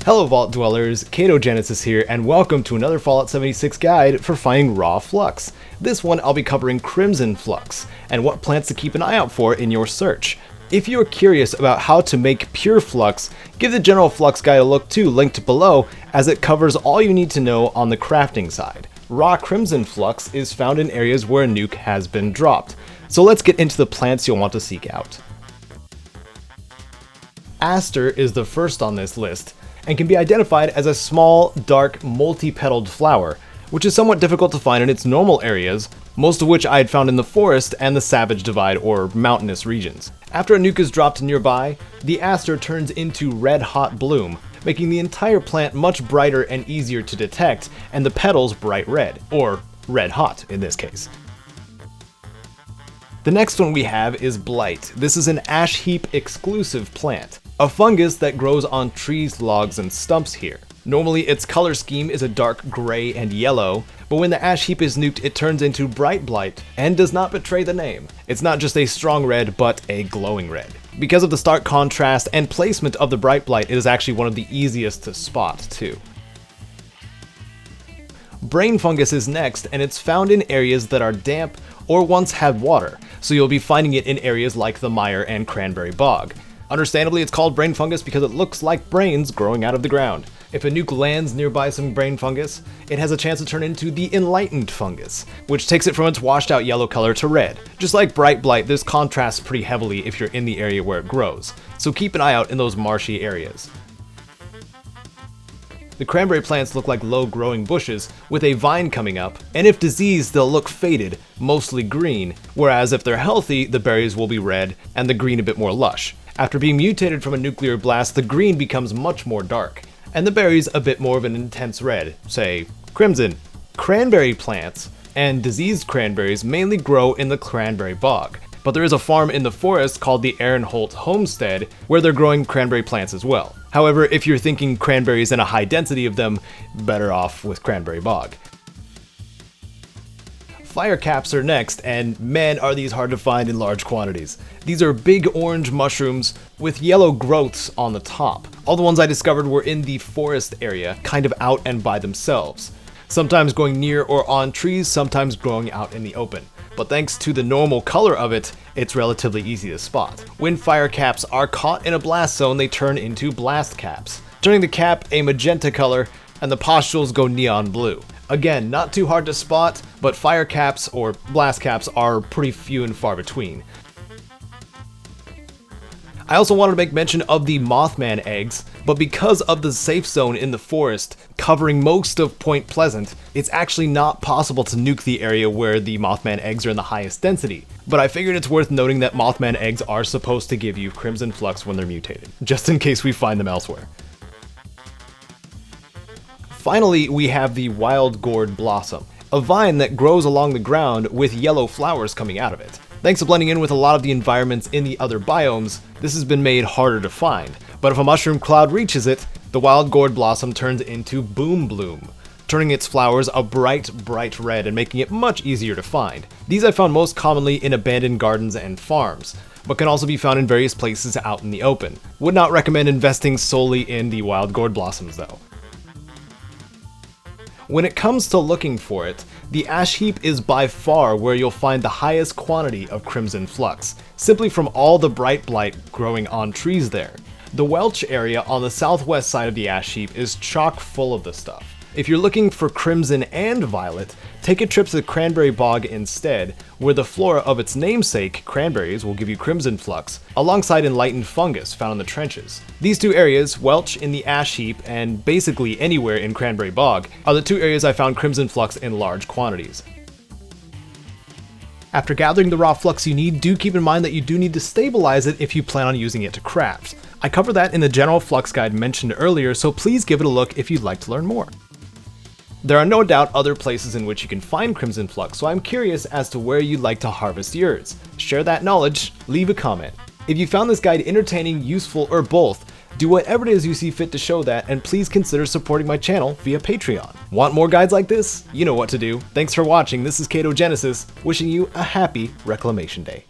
Hello Vault Dwellers, Caedo here, and welcome to another Fallout 76 guide for finding raw flux. This one I'll be covering Crimson Flux, and what plants to keep an eye out for in your search. If you're curious about how to make pure flux, give the general flux guide a look too, linked below, as it covers all you need to know on the crafting side. Raw Crimson Flux is found in areas where a nuke has been dropped, so let's get into the plants you'll want to seek out. ASTER is the first on this list, and can be identified as a small, dark, multi-petaled flower, which is somewhat difficult to find in its normal areas, most of which I had found in the forest and the Savage Divide or mountainous regions. After a nuke is dropped nearby, the ASTER turns into red-hot bloom, making the entire plant much brighter and easier to detect, and the petals bright red, or red-hot in this case. The next one we have is BLIGHT. This is an ash heap exclusive plant, a fungus that grows on trees, logs, and stumps here. Normally its color scheme is a dark gray and yellow, but when the ash heap is nuked it turns into bright BLIGHT and does not betray the name. It's not just a strong red, but a glowing red. Because of the stark contrast and placement of the bright BLIGHT, it is actually one of the easiest to spot too. Brain fungus is next, and it's found in areas that are damp or once had water, so you'll be finding it in areas like the mire and cranberry bog. Understandably, it's called brain fungus because it looks like brains growing out of the ground. If a nuke lands nearby some brain fungus, it has a chance to turn into the enlightened fungus, which takes it from its washed out yellow color to red. Just like bright BLIGHT, this contrasts pretty heavily if you're in the area where it grows, so keep an eye out in those marshy areas. The cranberry plants look like low-growing bushes with a vine coming up, and if diseased they'll look faded, mostly green, whereas if they're healthy the berries will be red and the green a bit more lush. After being mutated from a nuclear blast, the green becomes much more dark, and the berries a bit more of an intense red, say crimson. Cranberry plants and diseased cranberries mainly grow in the cranberry bog, but there is a farm in the forest called the Aaronholt Homestead where they're growing cranberry plants as well. However, if you're thinking cranberries and a high density of them, better off with cranberry bog. Firecaps are next, and man are these hard to find in large quantities. These are big orange mushrooms with yellow growths on the top. All the ones I discovered were in the forest area, kind of out and by themselves. Sometimes growing near or on trees, sometimes growing out in the open. But thanks to the normal color of it, it's relatively easy to spot. When firecaps are caught in a blast zone, they turn into blast caps, turning the cap a magenta color, and the pustules go neon blue. Again, not too hard to spot, but firecaps or blast caps are pretty few and far between. I also wanted to make mention of the Mothman eggs, but because of the safe zone in the forest covering most of Point Pleasant, it's actually not possible to nuke the area where the Mothman eggs are in the highest density. But I figured it's worth noting that Mothman eggs are supposed to give you Crimson Flux when they're mutated, just in case we find them elsewhere. Finally, we have the wild gourd blossom, a vine that grows along the ground with yellow flowers coming out of it. Thanks to blending in with a lot of the environments in the other biomes, this has been made harder to find. But if a mushroom cloud reaches it, the wild gourd blossom turns into boom bloom, turning its flowers a bright red and making it much easier to find. These I found most commonly in abandoned gardens and farms, but can also be found in various places out in the open. Would not recommend investing solely in the wild gourd blossoms though. When it comes to looking for it, the ash heap is by far where you'll find the highest quantity of Crimson Flux, simply from all the bright BLIGHT growing on trees there. The Welch area on the southwest side of the ash heap is chock full of the stuff. If you're looking for crimson and violet, take a trip to the cranberry bog instead, where the flora of its namesake, cranberries, will give you Crimson Flux, alongside enlightened fungus found in the trenches. These two areas, Welch in the ash heap and basically anywhere in cranberry bog, are the two areas I found Crimson Flux in large quantities. After gathering the raw flux you need, do keep in mind that you do need to stabilize it if you plan on using it to craft. I cover that in the general flux guide mentioned earlier, so please give it a look if you'd like to learn more. There are no doubt other places in which you can find Crimson Flux, so I'm curious as to where you'd like to harvest yours. Share that knowledge, leave a comment. If you found this guide entertaining, useful, or both, do whatever it is you see fit to show that, and please consider supporting my channel via Patreon. Want more guides like this? You know what to do. Thanks for watching, this is Caedo, wishing you a happy Reclamation Day.